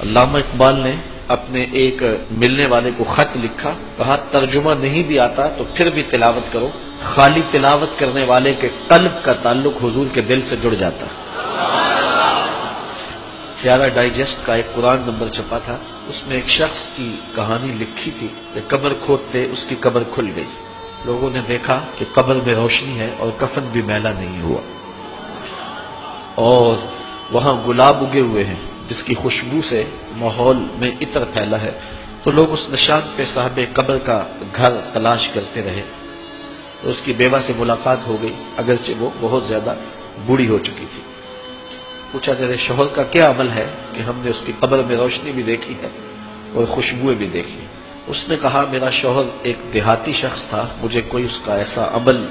علامہ اقبال نے اپنے ایک ملنے والے کو خط لکھا، کہا ترجمہ نہیں بھی آتا تو پھر بھی تلاوت کرو، خالی تلاوت کرنے والے کے قلب کا تعلق حضور کے دل سے جڑ جاتا۔ سیارہ ڈائجسٹ کا ایک قرآن نمبر چھپا تھا، اس میں ایک شخص کی کہانی لکھی تھی کہ قبر کھودتے اس کی قبر کھل گئی، لوگوں نے دیکھا کہ قبر میں روشنی ہے اور کفن بھی میلا نہیں ہوا، اور وہاں گلاب اگے ہوئے ہیں جس کی خوشبو سے ماحول میں عطر پھیلا ہے، تو لوگ اس نشان پہ صاحب قبر کا گھر تلاش کرتے رہے، تو اس کی بیوہ سے ملاقات ہو گئی، اگرچہ وہ بہت زیادہ بوڑھی ہو چکی تھی۔ پوچھا تیرے شوہر کا کیا عمل ہے کہ ہم نے اس کی قبر میں روشنی بھی دیکھی ہے اور خوشبوئیں بھی دیکھی؟ اس نے کہا میرا شوہر ایک دیہاتی شخص تھا، مجھے کوئی اس کا ایسا عمل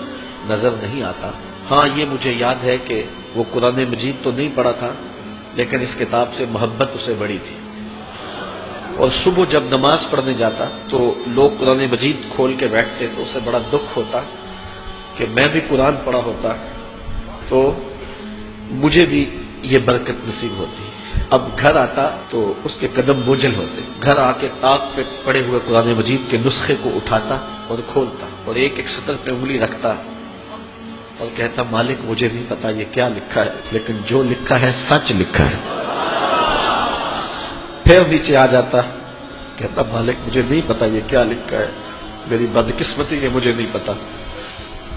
نظر نہیں آتا، ہاں یہ مجھے یاد ہے کہ وہ قرآن مجید تو نہیں پڑھا تھا لیکن اس کتاب سے محبت اسے بڑی تھی، اور صبح جب نماز پڑھنے جاتا تو لوگ قرآن مجید کھول کے بیٹھتے تو اسے بڑا دکھ ہوتا کہ میں بھی قرآن پڑھا ہوتا تو مجھے بھی یہ برکت نصیب ہوتی۔ اب گھر آتا تو اس کے قدم بوجھل ہوتے، گھر آ کے طاق پہ پڑے ہوئے قرآن مجید کے نسخے کو اٹھاتا اور کھولتا اور ایک ایک سطر پہ انگلی رکھتا اور کہتا مالک مجھے نہیں پتا یہ کیا لکھا ہے لیکن جو لکھا ہے سچ لکھا ہے۔ پھر نیچے آ جاتا، کہتا مالک مجھے نہیں پتا یہ کیا لکھا ہے، میری بدقسمتی ہے مجھے نہیں پتا،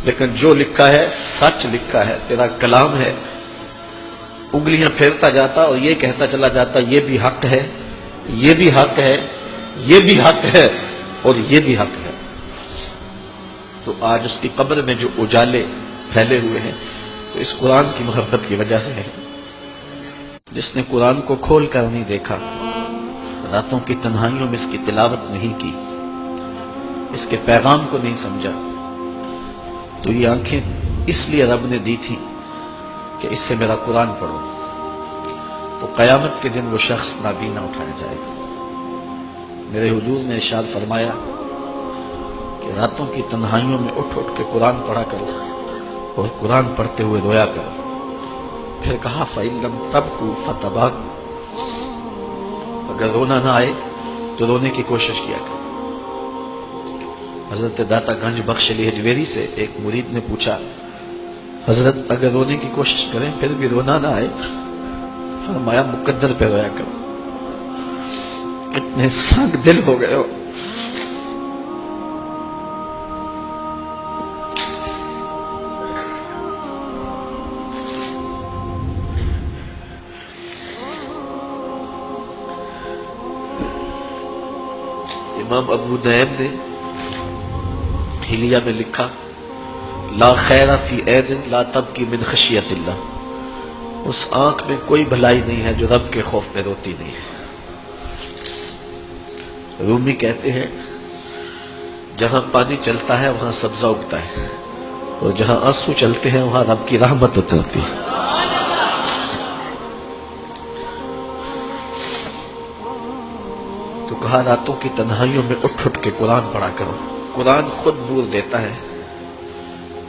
لیکن جو لکھا ہے سچ لکھا ہے، تیرا کلام ہے۔ انگلیاں پھیرتا جاتا اور یہ کہتا چلا جاتا یہ بھی حق ہے، یہ بھی حق ہے، یہ بھی حق ہے اور یہ بھی حق ہے۔ تو آج اس کی قبر میں جو اجالے پھیلے ہوئے ہیں تو اس قرآن کی محبت کی وجہ سے ہے۔ جس نے قرآن کو کھول کر نہیں دیکھا، راتوں کی تنہائیوں میں اس کی تلاوت نہیں کی، اس کے پیغام کو نہیں سمجھا، تو یہ آنکھیں اس لیے رب نے دی تھی کہ اس سے میرا قرآن پڑھو، تو قیامت کے دن وہ شخص نابینا اٹھایا جائے گا۔ میرے حضور نے ارشاد فرمایا کہ راتوں کی تنہائیوں میں اٹھ اٹھ کے قرآن پڑھا کرو اور قرآن پڑھتے ہوئے رویا کرو۔ پھر کہا فَإِن لَمْ تَبْكُوا فَتَبَاكُوا، اگر رونا نہ آئے تو رونے کی کوشش کیا کرو۔ حضرت داتا گنج بخش علی حجویری سے ایک مرید نے پوچھا حضرت اگر رونے کی کوشش کریں پھر بھی رونا نہ آئے؟ فرمایا مقدر پہ رویا کرو، اتنے سنگ دل ہو گئے ہو۔ امام ابو نعیم نے حلیہ میں لکھا لا خیر فی عین لا تبکی من خشیت اللہ، اس آنکھ میں کوئی بھلائی نہیں ہے جو رب کے خوف میں روتی نہیں ہے۔ رومی کہتے ہیں جہاں پانی چلتا ہے وہاں سبزہ اگتا ہے اور جہاں آنسو چلتے ہیں وہاں رب کی رحمت اترتی ہے۔ تو کہا راتوں کی تنہائیوں میں اٹھ اٹھ کے قرآن پڑھا کرو، قرآن خود نور دیتا ہے،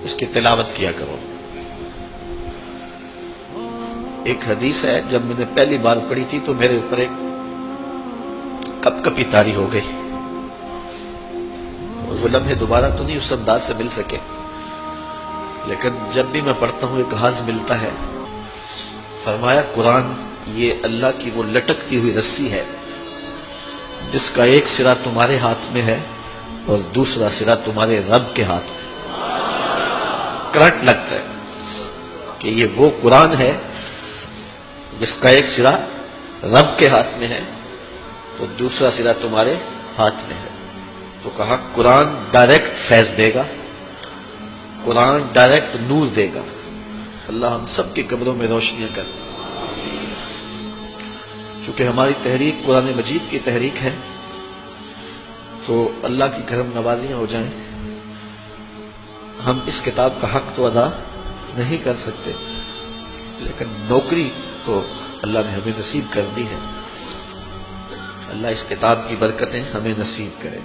اس کی تلاوت کیا کرو۔ ایک حدیث ہے جب میں نے پہلی بار پڑھی تھی تو میرے اوپر ایک کپ کپی طاری ہو گئی، وہ لمحے دوبارہ تو نہیں اس انداز سے مل سکے، لیکن جب بھی میں پڑھتا ہوں ایک حاض ملتا ہے۔ فرمایا قرآن یہ اللہ کی وہ لٹکتی ہوئی رسی ہے جس کا ایک سرا تمہارے ہاتھ میں ہے اور دوسرا سرا تمہارے رب کے ہاتھ میں۔ کرنٹ لگتا ہے کہ یہ وہ قرآن ہے جس کا ایک سرا رب کے ہاتھ میں ہے تو دوسرا سرا تمہارے ہاتھ میں ہے۔ تو کہا قرآن ڈائریکٹ فیض دے گا، قرآن ڈائریکٹ نور دے گا۔ اللہ ہم سب کی قبروں میں روشنیاں کر۔ چونکہ ہماری تحریک قرآن مجید کی تحریک ہے تو اللہ کی کرم نوازیاں ہو جائیں۔ ہم اس کتاب کا حق تو ادا نہیں کر سکتے لیکن نوکری تو اللہ نے ہمیں نصیب کر دی ہے۔ اللہ اس کتاب کی برکتیں ہمیں نصیب کرے۔